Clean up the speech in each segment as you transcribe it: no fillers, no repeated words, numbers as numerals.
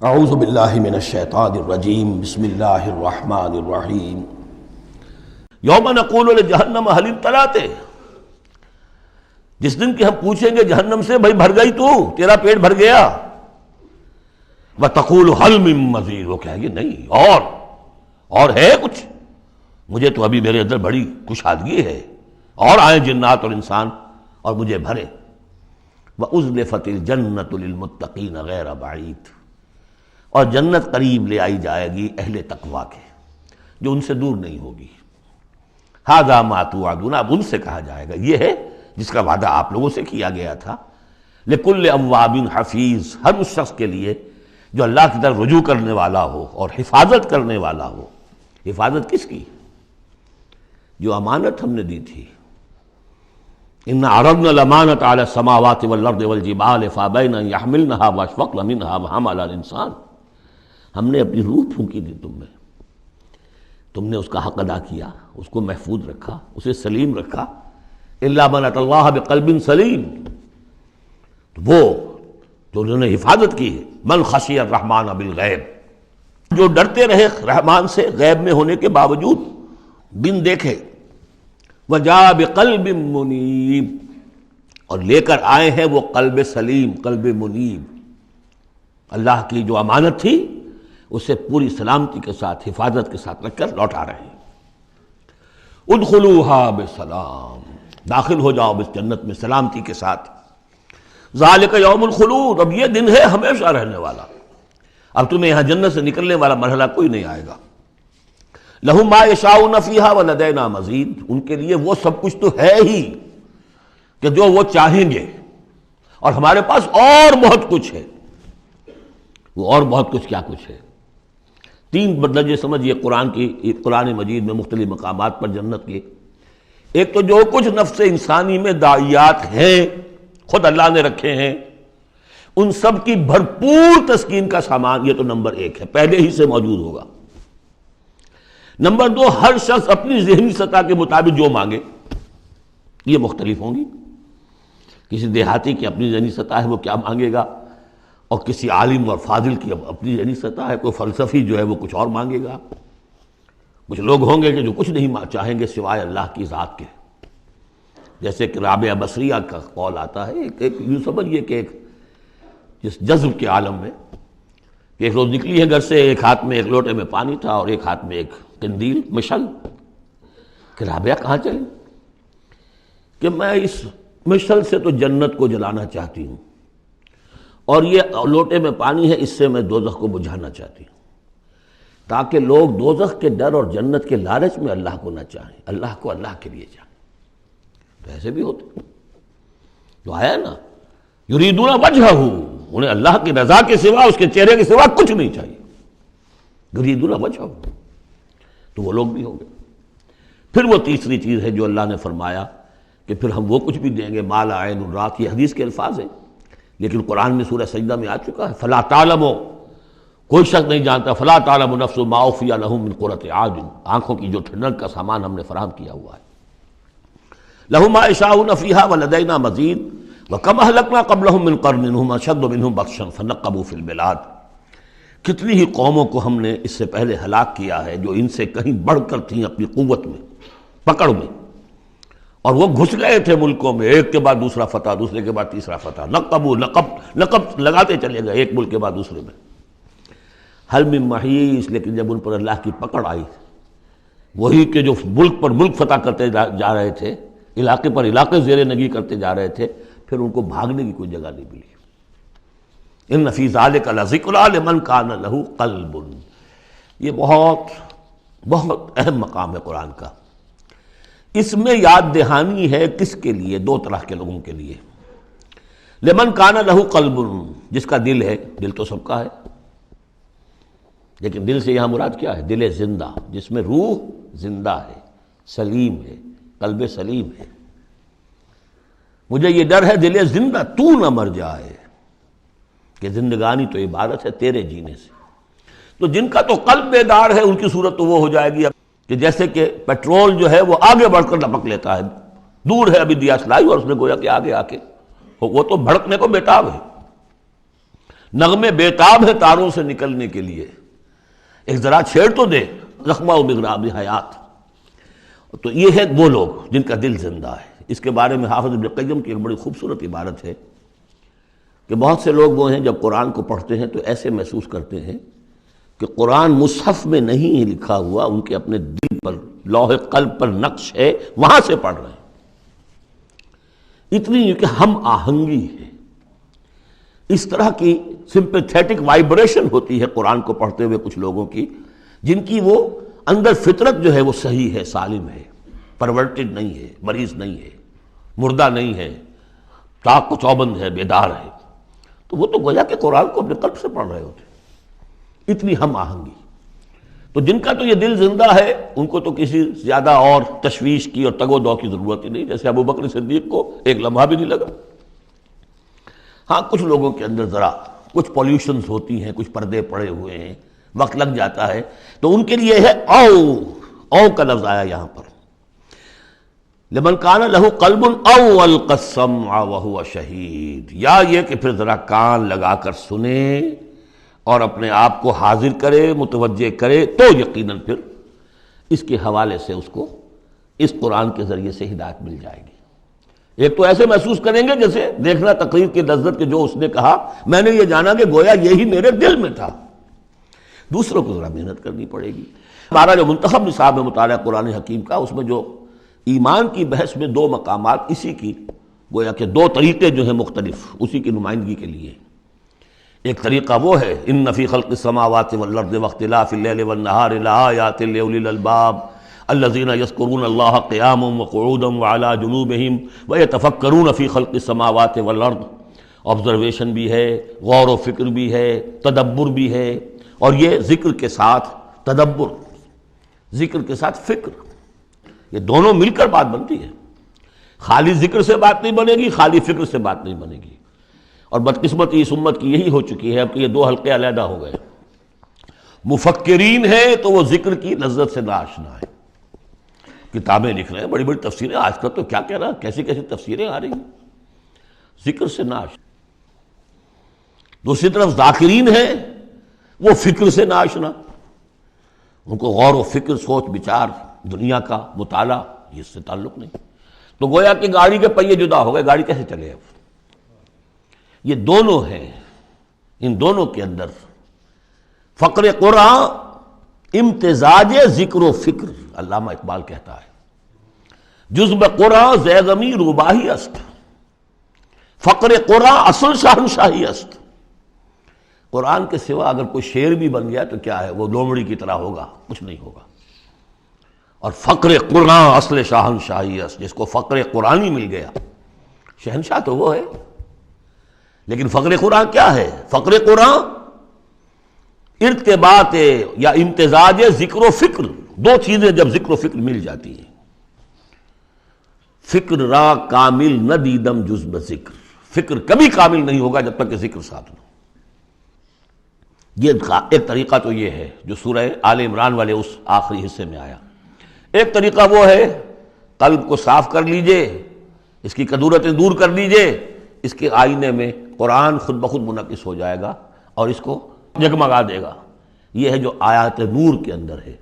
اعوذ باللہ من الشیطان الرجیم بسم اللہ الرحمن الرحیم یوم نقول لجہنم هل امتلأت، جس دن کہ ہم پوچھیں گے جہنم سے بھائی بھر گئی تو، تیرا پیٹ بھر گیا؟ وتقول هل من مزید، وہ کہے گی نہیں اور ہے کچھ، مجھے تو ابھی میرے اندر بڑی کشادگی ہے، اور آئیں جنات اور انسان اور مجھے بھرے۔ وَأُزْلِفَتِ الْجَنَّةُ لِلْمُتَّقِينَ غَيْرَ بَعِيدٍ، اور جنت قریب لے آئی جائے گی اہل تقویٰ کے، جو ان سے دور نہیں ہوگی۔ هَذَا مَا تُوعَدُونَ، اب ان سے کہا جائے گا یہ ہے جس کا وعدہ آپ لوگوں سے کیا گیا تھا۔ لِكُلِّ أَوَّابٍ حَفِيظٍ، ہر اس شخص کے لیے جو اللہ کی طرف رجوع کرنے والا ہو اور حفاظت کرنے والا ہو۔ حفاظت کس کی؟ جو امانت ہم نے دی تھی۔ إِنَّ عَرَضْنَا الْأَمَانَةَ عَلَى السَّمَاوَاتِ وَالْأَرْضِ وَالْجِبَالِ فَأَبَيْنَ أَن يَحْمِلْنَهَا وَأَشْفَقْنَ مِنْهَا وَحَمَلَهَا الْإِنسَانُ، ہم نے اپنی روح پھونکی تھی تم میں، تم نے اس کا حق ادا کیا، اس کو محفوظ رکھا، اسے سلیم رکھا۔ إِلَّا مَنْ أَتَى اللَّهَ بِقَلْبٍ سَلِيمٍ، تو وہ جو انہوں نے حفاظت کی ہے۔ مَنْ خَشِيَ الرَّحْمَنَ بِالْغَيْبِ، جو ڈرتے رہے رحمان سے غیب میں ہونے کے باوجود، بن دیکھے۔ وَجَاءَ بِقَلْبٍ مُنِيبٍ، اور لے کر آئے ہیں وہ قلب سلیم، قلب منیب، اللہ کی جو امانت تھی اسے پوری سلامتی کے ساتھ، حفاظت کے ساتھ رکھ کر لوٹا رہے ہیں۔ ادخلوها بسلام، داخل ہو جاؤ اس جنت میں سلامتی کے ساتھ۔ ذالک یوم الخلود، اب یہ دن ہے ہمیشہ رہنے والا، اب تمہیں یہاں جنت سے نکلنے والا مرحلہ کوئی نہیں آئے گا۔ لہم ما یشاؤون فیہا ولدینا مزید، ان کے لیے وہ سب کچھ تو ہے ہی کہ جو وہ چاہیں گے، اور ہمارے پاس اور بہت کچھ ہے۔ وہ اور بہت کچھ کیا کچھ ہے؟ تین درجے سمجھیے قرآن مجید میں مختلف مقامات پر جنت کے۔ ایک تو جو کچھ نفس انسانی میں داعیات ہیں خود اللہ نے رکھے ہیں، ان سب کی بھرپور تسکین کا سامان، یہ تو نمبر ایک ہے، پہلے ہی سے موجود ہوگا۔ نمبر دو، ہر شخص اپنی ذہنی سطح کے مطابق جو مانگے، یہ مختلف ہوں گی۔ کسی دیہاتی کی اپنی ذہنی سطح ہے، وہ کیا مانگے گا، اور کسی عالم اور فاضل کی اپنی ذہنی سطح ہے، کوئی فلسفی جو ہے وہ کچھ اور مانگے گا۔ کچھ لوگ ہوں گے کہ جو کچھ نہیں چاہیں گے سوائے اللہ کی ذات کے، جیسے کہ رابعہ بصریہ کا قول آتا ہے، ایک یوں سمجھیے کہ ایک جس جذب کے عالم میں کہ ایک روز نکلی ہے گھر سے، ایک ہاتھ میں ایک لوٹے میں پانی تھا اور ایک ہاتھ میں ایک قندیل، مشل، کہ رابعہ کہاں چلی؟ کہ میں اس مشل سے تو جنت کو جلانا چاہتی ہوں، اور یہ لوٹے میں پانی ہے، اس سے میں دوزخ کو بجھانا چاہتی ہوں، تاکہ لوگ دوزخ کے ڈر اور جنت کے لالچ میں اللہ کو نہ چاہیں، اللہ کو اللہ کے لیے چاہیں۔ تو ایسے بھی ہوتے جو آیا نا، یریدون وجہہ، انہیں اللہ کی رضا کے سوا، اس کے چہرے کے سوا کچھ نہیں چاہیے، یریدون وجہہ، تو وہ لوگ بھی ہوں گے۔ پھر وہ تیسری چیز ہے جو اللہ نے فرمایا کہ پھر ہم وہ کچھ بھی دیں گے، ما لا عین رات، یہ حدیث کے الفاظ ہیں لیکن قرآن میں سورہ سجدہ میں آ چکا ہے۔ فلا تعلم، کوئی شخص نہیں جانتا، فلا تعلم نفس ما اخفی لہم من قرۃ اعین، آنکھوں کی جو ٹھنڈک کا سامان ہم نے فراہم کیا ہوا ہے۔ لہم ما یشاؤون فیہا ولدینا مزید وکم اہلکنا قبلہم من قرن ھم اشد منہم بطشا فنقبوا فی البلاد، کتنی ہی قوموں کو ہم نے اس سے پہلے ہلاک کیا ہے جو ان سے کہیں بڑھ کر تھیں اپنی قوت میں، پکڑ میں، اور وہ گھس گئے تھے ملکوں میں، ایک کے بعد دوسرا فتح، دوسرے کے بعد تیسرا فتح، نقب لگاتے چلے گئے ایک ملک کے بعد دوسرے میں۔ حل من محیص، لیکن جب ان پر اللہ کی پکڑ آئی، وہی کہ جو ملک پر ملک فتح کرتے جا رہے تھے، علاقے پر علاقے زیر نگی کرتے جا رہے تھے، پھر ان کو بھاگنے کی کوئی جگہ نہیں ملی۔ ان فی ذلک لذکری لمن کان لہ قلب، یہ بہت بہت اہم مقام ہے قرآن کا۔ اس میں یاد دہانی ہے کس کے لیے؟ دو طرح کے لوگوں کے لیے۔ لمن کان لہ قلب، جس کا دل ہے، دل تو سب کا ہے، لیکن دل سے یہاں مراد کیا ہے؟ دل زندہ، جس میں روح زندہ ہے، سلیم ہے، قلب سلیم ہے۔ مجھے یہ ڈر ہے دل زندہ تو نہ مر جائے، کہ زندگانی تو عبادت ہے تیرے جینے سے۔ تو جن کا تو قلب بیدار ہے ان کی صورت تو وہ ہو جائے گی کہ جیسے کہ پیٹرول جو ہے وہ آگے بڑھ کر لپک لیتا ہے، دور ہے ابھی دیا سلائی اور اس نے گویا کہ آگے آ کے وہ تو بھڑکنے کو بیتاب ہے۔ نغمے بیتاب ہے تاروں سے نکلنے کے لیے، ایک ذرا چھیڑ تو دے زخمہ و بغراب حیات۔ تو یہ ہے وہ لوگ جن کا دل زندہ ہے۔ اس کے بارے میں حافظ ابن قیم کی ایک بڑی خوبصورت عبارت ہے کہ بہت سے لوگ وہ ہیں جب قرآن کو پڑھتے ہیں تو ایسے محسوس کرتے ہیں کہ قرآن مصحف میں نہیں لکھا ہوا، ان کے اپنے دل پر لوح قلب پر نقش ہے، وہاں سے پڑھ رہے ہیں۔ اتنی کہ ہم آہنگی ہے، اس طرح کی سمپیتھیٹک وائبریشن ہوتی ہے قرآن کو پڑھتے ہوئے کچھ لوگوں کی، جن کی وہ اندر فطرت جو ہے وہ صحیح ہے، سالم ہے، پرورٹڈ نہیں ہے، مریض نہیں ہے، مردہ نہیں ہے، چاق و چوبند ہے، بیدار ہے۔ تو وہ تو گویا کہ قرآن کو اپنے قلب سے پڑھ رہے ہوتے، اتنی ہم آہنگی۔ تو جن کا تو یہ دل زندہ ہے ان کو تو کسی زیادہ اور تشویش کی اور تگ و دو کی ضرورت ہی نہیں، جیسے ابو بکر صدیق کو ایک لمحہ بھی نہیں لگا۔ ہاں کچھ لوگوں کے اندر ذرا کچھ پولیوشنز ہوتی ہیں، کچھ پردے پڑے ہوئے ہیں، وقت لگ جاتا ہے، تو ان کے لیے ہے او کا لفظ آیا یہاں پر، لمن کان لہ قلب او القى السمع وهو شہید، یا یہ کہ پھر ذرا کان لگا کر سنے اور اپنے آپ کو حاضر کرے، متوجہ کرے، تو یقیناً پھر اس کے حوالے سے اس کو اس قرآن کے ذریعے سے ہدایت مل جائے گی۔ ایک تو ایسے محسوس کریں گے جیسے دیکھنا تقریر کی لذت کہ جو اس نے کہا میں نے یہ جانا کہ گویا یہی میرے دل میں تھا۔ دوسروں کو ذرا محنت کرنی پڑے گی۔ ہمارا جو منتخب نصاب ہے مطالعہ قرآن حکیم کا، اس میں جو ایمان کی بحث میں دو مقامات اسی کی گویا کہ دو طریقے جو ہیں مختلف اسی کی نمائندگی کے لیے۔ ایک طریقہ وہ ہے ان فی خلق السماوات والارض واختلاف اللیل والنہار لآیات لأولی الالباب الذین یذکرون اللہ قیاما وقعودا وعلی جنوبہم ویتفکرون فی خلق السماوات والارض۔ آبزرویشن بھی ہے، غور و فکر بھی ہے، تدبر بھی ہے، اور یہ ذکر کے ساتھ تدبر، ذکر کے ساتھ فکر، یہ دونوں مل کر بات بنتی ہے۔ خالی ذکر سے بات نہیں بنے گی، خالی فکر سے بات نہیں بنے گی۔ اور بدقسمتی اس امت کی یہی ہو چکی ہے اب کہ یہ دو حلقے علیحدہ ہو گئے۔ مفکرین ہیں تو وہ ذکر کی لذت سے ناآشنا ہے، کتابیں لکھ رہے ہیں، بڑی بڑی تفسیریں، آج کل تو کیا کہہ رہا، کیسی کیسی تفسیریں آ رہی ہیں، ذکر سے ناآشنا۔ دوسری طرف ذاکرین ہیں وہ فکر سے ناآشنا، ان کو غور و فکر، سوچ بچار، دنیا کا مطالعہ اس سے تعلق نہیں۔ تو گویا کہ گاڑی کے پہیے جدا ہو گئے، گاڑی کیسے چلے اب؟ یہ دونوں ہیں، ان دونوں کے اندر فقر قرآن امتزاج ذکر و فکر، علامہ اقبال کہتا ہے جزب قرآن زیغمی روباہی است، فقر قرآن اصل شہنشاہی است۔ قرآن کے سوا اگر کوئی شعر بھی بن گیا تو کیا ہے، وہ لومڑی کی طرح ہوگا، کچھ نہیں ہوگا۔ اور فقر قرآن اصل شہنشاہی است، جس کو فقر قرآنی مل گیا، شہنشاہ تو وہ ہے۔ لیکن فقر قرآن کیا ہے؟ فقر قرآن ارتباط یا امتزاج ذکر و فکر، دو چیزیں جب ذکر و فکر مل جاتی ہیں۔ فکر را کامل نہ دیدم جز بذکر، فکر کبھی کامل نہیں ہوگا جب تک کہ ذکر ساتھ نہ۔ یہ ایک طریقہ تو یہ ہے جو سورہ آل عمران والے اس آخری حصے میں آیا۔ ایک طریقہ وہ ہے قلب کو صاف کر لیجئے، اس کی کدورتیں دور کر لیجئے، اس کے آئینے میں قرآن خود بخود منعکس ہو جائے گا اور اس کو جگمگا دے گا۔ یہ ہے جو آیات نور کے اندر ہے،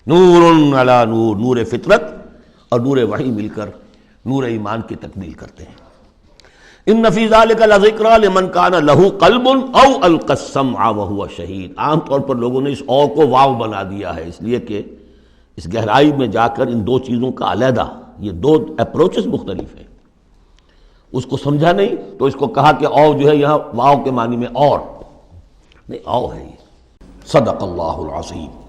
نور علی نور، نور فطرت اور نور وحی مل کر نور ایمان کی تکمیل کرتے ہیں۔ ان فی ذلک لذکری لمن کان لہ قلب او القی السمع وہو شہید۔ عام طور پر لوگوں نے اس او کو واو بنا دیا ہے، اس لیے کہ اس گہرائی میں جا کر ان دو چیزوں کا علیحدہ، یہ دو اپروچز مختلف ہیں، اس کو سمجھا نہیں تو اس کو کہا کہ او جو ہے یہاں واو کے معنی میں اور نہیں، او ہے یہ۔ صدق اللہ العظیم۔